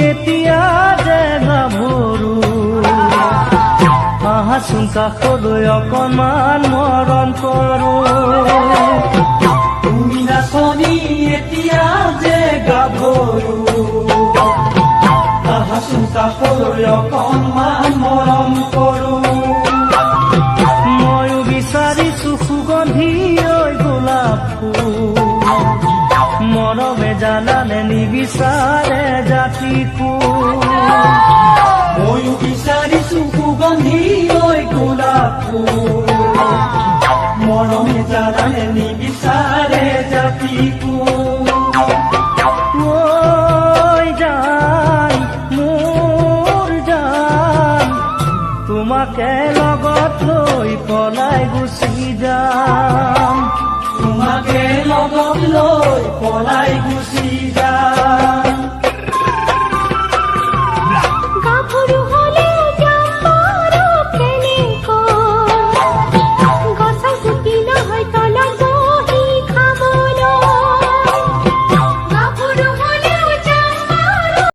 এতিয়া যে গাভৰু আহাচোন কাষলৈ অকণমান মৰম কৰো তুমি নাচনী এতিয়া যে গাভৰু আহাচোন কাষলৈ অকণমান মৰম কৰো ময়ো বিচাৰিছো সুগন্ধি ঐ গোলাপ ফুল মৰমে জানানে নিবিচাৰে জাতি ফুল ময়ো বিচাৰিছো সুগন্ধি ঐ গোলাপ ফুল মৰমে জানানে নিবিচাৰে জাতি ফুল ঐ জান মোৰ জান তোমাকে লগত লৈ পলাই গুচি যাম তোমাকে লগত লৈ পলাই গুচি যাম